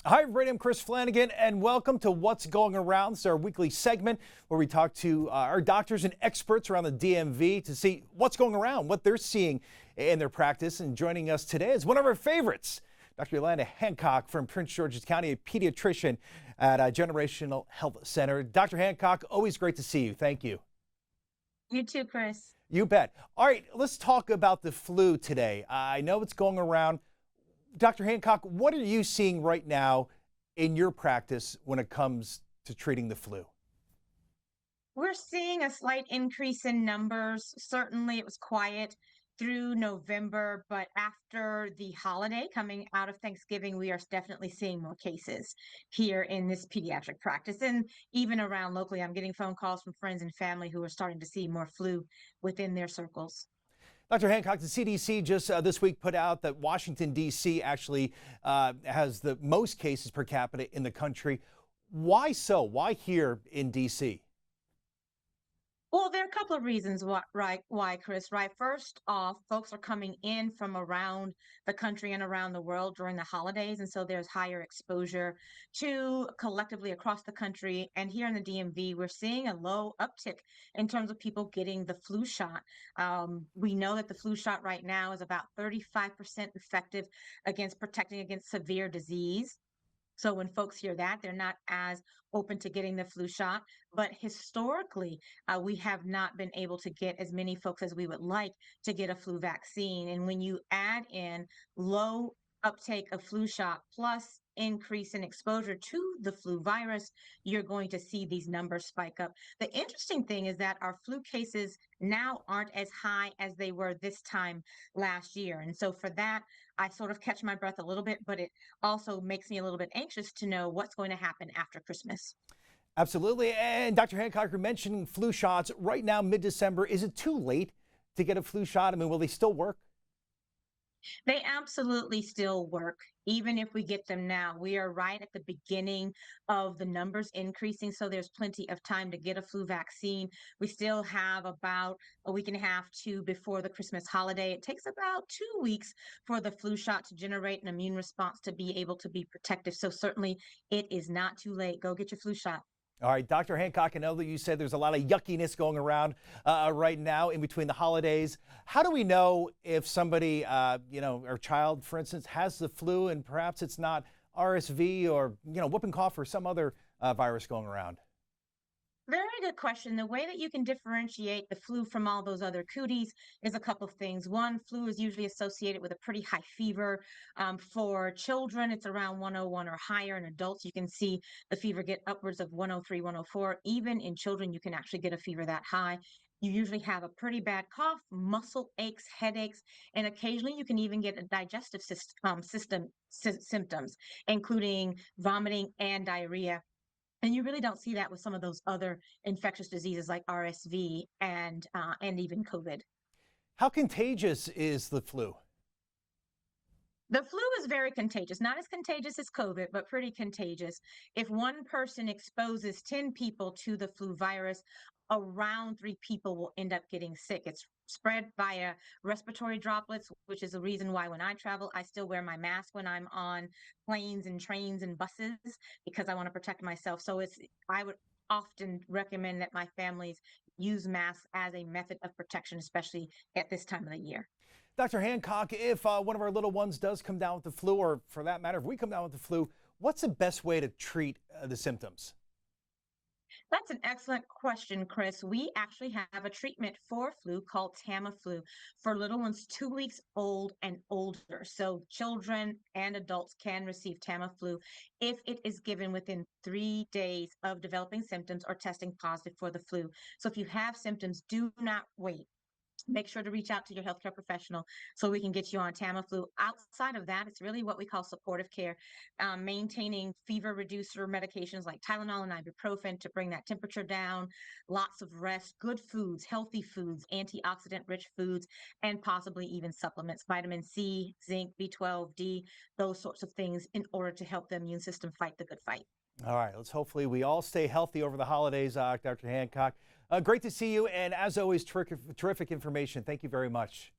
Hi, everybody. I'm Chris Flanagan, and welcome to What's Going Around. It's our weekly segment where we talk to our doctors and experts around the DMV to see what's going around, what they're seeing in their practice. And joining us today is one of our favorites, Dr. Yolanda Hancock from Prince George's County, a pediatrician at Generational Health Center. Dr. Hancock, always great to see you. Thank you. You too, Chris. You bet. All right, let's talk about the flu today. I know it's going around. Dr. Hancock, what are you seeing right now in your practice when it comes to treating the flu? We're seeing a slight increase in numbers. Certainly, it was quiet through November, but after the holiday coming out of Thanksgiving, we are definitely seeing more cases here in this pediatric practice. And even around locally, I'm getting phone calls from friends and family who are starting to see more flu within their circles. Dr. Hancock, the CDC just this week put out that Washington, D.C. actually has the most cases per capita in the country. Why so? Why here in D.C.? Well, there are a couple of reasons why, Chris, right? First off, folks are coming in from around the country and around the world during the holidays, and so there's higher exposure to collectively across the country. And here in the DMV, we're seeing a low uptick in terms of people getting the flu shot. We know that the flu shot right now is about 35% effective against protecting against severe disease. So when folks hear that, they're not as open to getting the flu shot. But historically, we have not been able to get as many folks as we would like to get a flu vaccine. And when you add in low uptake of flu shot plus increase in exposure to the flu virus, you're going to see these numbers spike up. The interesting thing is that our flu cases now aren't as high as they were this time last year. And so for that, I sort of catch my breath a little bit, but it also makes me a little bit anxious to know what's going to happen after Christmas. Absolutely. And Dr. Hancock, you're mentioning flu shots right now, mid-December. Is it too late to get a flu shot? I mean, will they still work? They absolutely still work, even if we get them now. We are right at the beginning of the numbers increasing, so there's plenty of time to get a flu vaccine. We still have about a week and a half to before the Christmas holiday. It takes about 2 weeks for the flu shot to generate an immune response to be able to be protective. So certainly it is not too late. Go get your flu shot. All right, Dr. Hancock, I know that you said there's a lot of yuckiness going around right now in between the holidays. How do we know if somebody, or child, for instance, has the flu and perhaps it's not RSV or, whooping cough or some other virus going around? Very good question. The way that you can differentiate the flu from all those other cooties is a couple of things. One, flu is usually associated with a pretty high fever. For children, it's around 101 or higher. In adults, you can see the fever get upwards of 103, 104. Even in children, you can actually get a fever that high. You usually have a pretty bad cough, muscle aches, headaches, and occasionally you can even get a digestive symptoms, including vomiting and diarrhea. And you really don't see that with some of those other infectious diseases like RSV and even COVID. How contagious is the flu? The flu is very contagious, not as contagious as COVID, but pretty contagious. If one person exposes 10 people to the flu virus, around 3 people will end up getting sick. It's spread via respiratory droplets, which is the reason why when I travel, I still wear my mask when I'm on planes and trains and buses because I want to protect myself. I would often recommend that my families use masks as a method of protection, especially at this time of the year. Dr. Hancock, if one of our little ones does come down with the flu, or for that matter, if we come down with the flu, what's the best way to treat the symptoms? That's an excellent question, Chris. We actually have a treatment for flu called Tamiflu for little ones 2 weeks old and older. So children and adults can receive Tamiflu if it is given within 3 days of developing symptoms or testing positive for the flu. So if you have symptoms, do not wait. Make sure to reach out to your healthcare professional so we can get you on Tamiflu. Outside of that, it's really what we call supportive care, maintaining fever reducer medications like Tylenol and ibuprofen to bring that temperature down, lots of rest, good foods, healthy foods, antioxidant rich foods, and possibly even supplements, vitamin C, zinc, B12, D, those sorts of things in order to help the immune system fight the good fight. All right, let's hopefully we all stay healthy over the holidays, Dr. Hancock. Great to see you, and as always, terrific information. Thank you very much.